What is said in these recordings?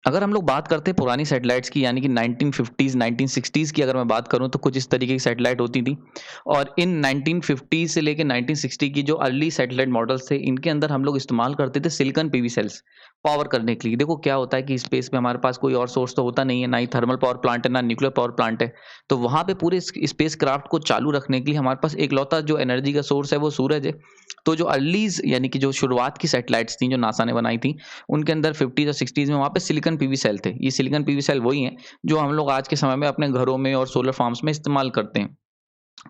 अगर हम लोग बात करते हैं पुरानी सैटेलाइट्स की, यानी कि 1950s 1960s की अगर मैं बात करूं, तो कुछ इस तरीके की सैटेलाइट होती थी। और इन 1950 से लेके 1960 की जो अर्ली सैटेलाइट मॉडल्स थे, इनके अंदर हम लोग इस्तेमाल करते थे सिलिकॉन पीवी सेल्स पावर करने के लिए। देखो क्या होता है कि स्पेस में हमारे पास कोई और सोर्स तो होता नहीं है, ना ही थर्मल पावर प्लांट है, ना न्यूक्लियर पावर प्लांट है। तो वहां पे पूरे स्पेस क्राफ्ट को चालू रखने के लिए हमारे पास एक लौता जो एनर्जी का सोर्स है वो सूरज है। तो जो अर्लीज यानी कि जो शुरुआत की सैटेलाइट्स थी जो नासा ने बनाई थी, उनके अंदर 50s और 60s में वहाँ पे सिलिकॉन पीवी सेल थे। ये सिलिकॉन पीवी सेल वही हैं जो हम लोग आज के समय में अपने घरों में और सोलर फार्म्स में इस्तेमाल करते हैं।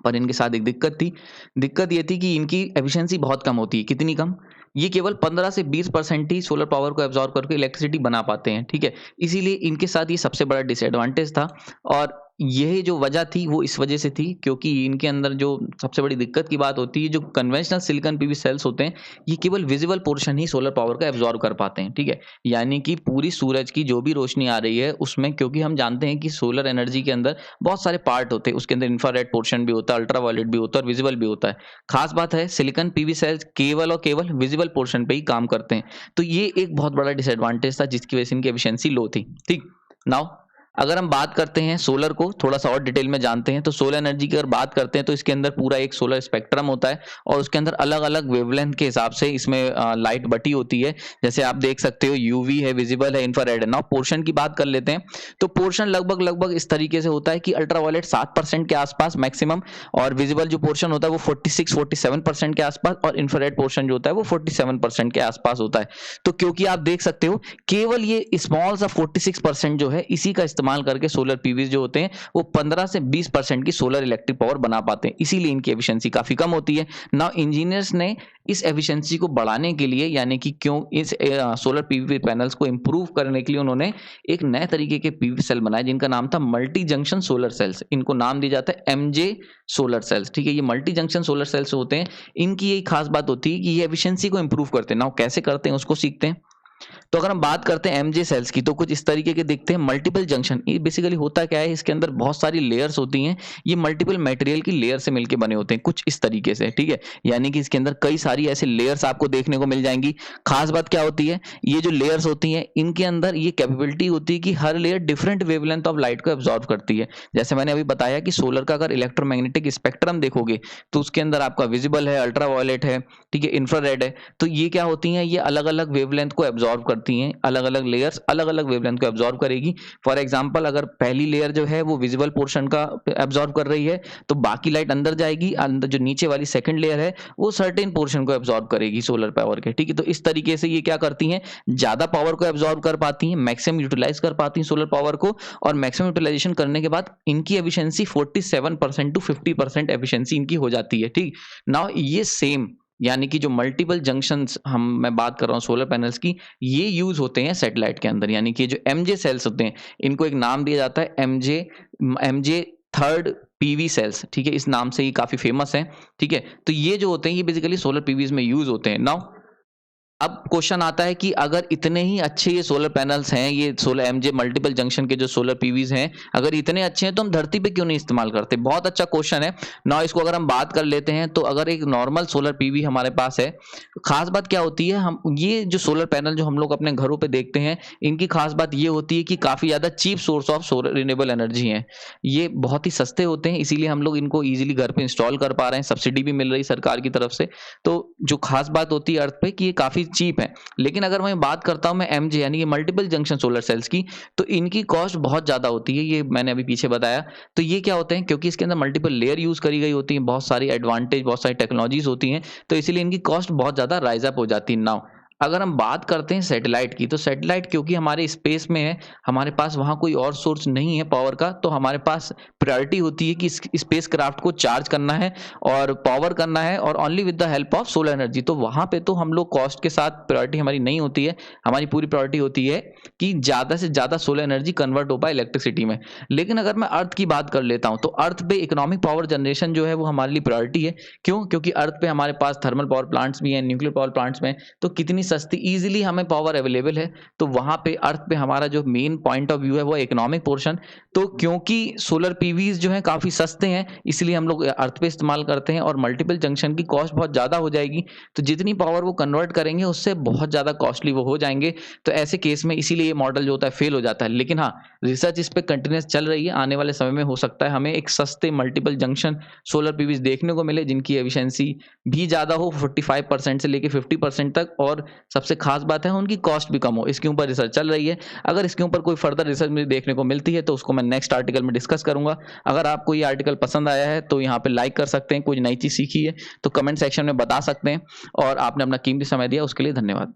पर इनके साथ एक दिक्कत थी। दिक्कत ये थी कि इनकी एफिशिएंसी बहुत कम होती है। कितनी कम? ये केवल 15 से 20% ही सोलर पावर को एब्जॉर्ब करके इलेक्ट्रिसिटी बना पाते हैं, ठीक है? इसीलिए इनके साथ ये सबसे बड़ा डिसएडवांटेज था। और यही जो वजह थी वो इस वजह से थी क्योंकि इनके अंदर जो सबसे बड़ी दिक्कत की बात होती है, जो कन्वेंशनल सिलिकॉन पीवी सेल्स होते हैं, ये केवल विजिबल पोर्शन ही सोलर पावर का एब्जॉर्ब कर पाते हैं, ठीक है? यानी कि पूरी सूरज की जो भी रोशनी आ रही है उसमें, क्योंकि हम जानते हैं कि सोलर एनर्जी के अंदर बहुत सारे पार्ट होते हैं, उसके अंदर इंफ्रारेड पोर्शन भी होता है, अल्ट्रावायलेट भी होता है और विजिबल भी होता है। खास बात है सिलिकॉन पीवी सेल्स केवल और केवल विजिबल पोर्शन पे ही काम करते हैं। तो ये एक बहुत बड़ा डिसएडवांटेज था जिसकी वजह से इनकी एफिशिएंसी लो थी। ठीक। नाउ अगर हम बात करते हैं सोलर को थोड़ा सा और डिटेल में जानते हैं, तो सोलर एनर्जी की अगर बात करते हैं तो इसके अंदर पूरा एक सोलर स्पेक्ट्रम होता है और उसके अंदर अलग अलग वेवलेंथ के हिसाब से इसमें लाइट बटी होती है। जैसे आप देख सकते हो यूवी है, विजिबल है, इंफ्रारेड है। नाउ पोर्शन की बात कर लेते हैं। तो पोर्शन लगभग लगभग इस तरीके से होता है कि अल्ट्रावायलेट 7% के आसपास मैक्सिमम, और विजिबल जो पोर्शन होता है वो 46-47% के आसपास, और इंफ्रारेड पोर्शन जो होता है वो 47% के आसपास होता है। तो क्योंकि आप देख सकते हो केवल ये स्मॉल सा 46% जो है, इसी का इस्तेमाल करके सोलर पीवीज जो होते हैं वो 15 से 20% की सोलर इलेक्ट्रिक पावर बना पाते हैं, इसीलिए इनकी एफिशिएंसी काफी कम होती है। नाउ इंजीनियर्स ने इस एफिशिएंसी को बढ़ाने के लिए, यानी कि क्यों इस सोलर पीवी पैनल्स को इंप्रूव करने के लिए उन्होंने एक नए तरीके के पीवी सेल बनाए जिनका नाम था मल्टी जंक्शन सोलर सेल्स। इनको नाम दिया जाता है एमजे सोलर सेल्स, ठीक है? ये मल्टी जंक्शन सोलर सेल्स होते हैं। इनकी यही खास बात होती है कि ये एफिशिएंसी को इंप्रूव करते हैं। नाउ कैसे करते हैं उसको सीखते हैं। तो अगर हम बात करते हैं एमजे सेल्स की, तो कुछ इस तरीके के दिखते हैं। मल्टीपल जंक्शन, ये बेसिकली होता क्या है, इसके अंदर बहुत सारी लेयर्स होती हैं। ये मल्टीपल मटेरियल की लेयर से मिलकर बने होते हैं कुछ इस तरीके से, ठीक है? यानी कि इसके अंदर कई सारी ऐसी लेयर्स आपको देखने को मिल जाएंगी। खास बात क्या होती है, ये जो लेयर्स होती हैं इनके अंदर ये कैपेबिलिटी होती है कि हर layer different wavelength of light को एब्जॉर्ब करती है। जैसे मैंने अभी बताया कि सोलर का अगर इलेक्ट्रोमैग्नेटिक स्पेक्ट्रम देखोगे तो उसके अंदर आपका विजिबल है, अल्ट्रावायलेट है, ठीक है, इंफ्रारेड है। तो ये क्या होती हैं, ये अलग अलग वेवलेंथ को एब्जॉर्ब करती हैं। अलग अलग लेयर्स अलग अलग वेवलेंथ को एब्जॉर्ब करेगी। फॉर एग्जांपल अगर पहली लेयर जो है वो विजिबल पोर्शन का एब्जॉर्ब कर रही है, तो बाकी लाइट अंदर जाएगी। अंदर जो नीचे वाली सेकंड लेयर है वो सर्टेन पोर्शन को एब्जॉर्ब करेगी सोलर पावर के, ठीक है? तो इस तरीके से ये क्या करती हैं, ज्यादा पावर को एब्जॉर्ब कर पाती हैं, मैक्सिमम यूटिलाइज कर पाती हैं सोलर पावर को। और मैक्सिमम यूटिलाइजेशन करने के बाद इनकी एफिशिएंसी 47% टू 50% एफिशिएंसी इनकी हो जाती है, ठीक? नाउ ये सेम, यानी कि जो मल्टीपल जंक्शंस मैं बात कर रहा हूँ सोलर पैनल्स की, ये यूज होते हैं सैटेलाइट के अंदर। यानी कि जो एमजे सेल्स होते हैं इनको एक नाम दिया जाता है MJ MJ third PV sales, ठीक है? इस नाम से ये काफी फेमस है, ठीक है? तो ये जो होते हैं ये बेसिकली सोलर पीवीज में यूज होते हैं। नाउ अब क्वेश्चन आता है कि अगर इतने ही अच्छे ये सोलर पैनल्स हैं, ये सोलर एमजे मल्टीपल जंक्शन के जो सोलर पीवीज हैं, अगर इतने अच्छे हैं तो हम धरती पे क्यों नहीं इस्तेमाल करते? बहुत अच्छा क्वेश्चन है ना। इसको अगर हम बात कर लेते हैं तो अगर एक नॉर्मल सोलर पीवी हमारे पास है, खास बात क्या होती है, हम ये जो सोलर पैनल जो हम लोग अपने घरों पे देखते हैं, इनकी खास बात ये होती है कि काफी ज्यादा cheap source of solar renewable energy है। ये बहुत ही सस्ते होते हैं, इसीलिए हम लोग इनको इजीली घर पे इंस्टॉल कर पा रहे हैं, सब्सिडी भी मिल रही है सरकार की तरफ से। तो जो खास बात होती है अर्थ पे कि ये काफी चीप है। लेकिन अगर मैं बात करता हूं मैं एमजे यानी कि मल्टीपल जंक्शन सोलर सेल्स की, तो इनकी कॉस्ट बहुत ज्यादा होती है। ये मैंने अभी पीछे बताया। तो ये क्या होते हैं, क्योंकि इसके अंदर मल्टीपल लेयर यूज करी गई होती है, बहुत सारी एडवांटेज, बहुत सारी टेक्नोलॉजीज होती हैं, तो इसीलिए इनकी कॉस्ट बहुत ज्यादा राइज अप हो जाती है। नाउ अगर हम बात करते हैं सैटेलाइट की, तो सैटेलाइट क्योंकि हमारे स्पेस में है, हमारे पास वहां कोई और सोर्स नहीं है पावर का, तो हमारे पास प्रायोरिटी होती है कि स्पेस क्राफ्ट को चार्ज करना है और पावर करना है, और only with the help of solar energy. तो वहां पे तो हम लोग कॉस्ट के साथ प्रायोरिटी हमारी नहीं होती है। हमारी पूरी प्रायोरिटी होती है कि ज्यादा से ज्यादा सोलर एनर्जी कन्वर्ट हो पाए इलेक्ट्रिसिटी में। लेकिन अगर मैं अर्थ की बात कर लेता हूं, तो अर्थ पे इकोनॉमिक पावर जनरेशन जो है वो हमारे लिए प्रायोरिटी है। क्यों? क्योंकि अर्थ पे हमारे पास थर्मल पावर प्लांट्स भी हैं, न्यूक्लियर पावर प्लांट्स में, तो कितनी सस्ती ईजिली हमें पावर अवेलेबल है, तो वहाँ पे अर्थ पे हमारा जो मेन पॉइंट ऑफ व्यू है वो इकोनॉमिक पोर्शन। तो क्योंकि सोलर पीवीज जो हैं काफ़ी सस्ते हैं, इसलिए हम लोग अर्थ पे इस्तेमाल करते हैं और मल्टीपल जंक्शन की कॉस्ट बहुत ज़्यादा हो जाएगी, तो जितनी पावर वो कन्वर्ट करेंगे उससे बहुत ज़्यादा कॉस्टली वो हो जाएंगे। तो ऐसे केस में इसीलिए ये मॉडल जो होता है फेल हो जाता है। लेकिन हाँ, रिसर्च इस पे कंटिन्यूस चल रही है, आने वाले समय में हो सकता है हमें एक सस्ते मल्टीपल जंक्शन सोलर पीवीज देखने को मिले जिनकी एफिशिएंसी भी ज़्यादा हो, 45% से लेके 50% तक, और सबसे खास बात है उनकी कॉस्ट भी कम हो। इसके ऊपर रिसर्च चल रही है। अगर इसके ऊपर कोई फर्दर रिसर्च मुझे देखने को मिलती है तो उसको मैं नेक्स्ट आर्टिकल में डिस्कस करूंगा। अगर आपको ये आर्टिकल पसंद आया है तो यहाँ पे लाइक कर सकते हैं, कुछ नई चीज़ सीखी है तो कमेंट सेक्शन में बता सकते हैं, और आपने अपना कीमती समय दिया उसके लिए धन्यवाद।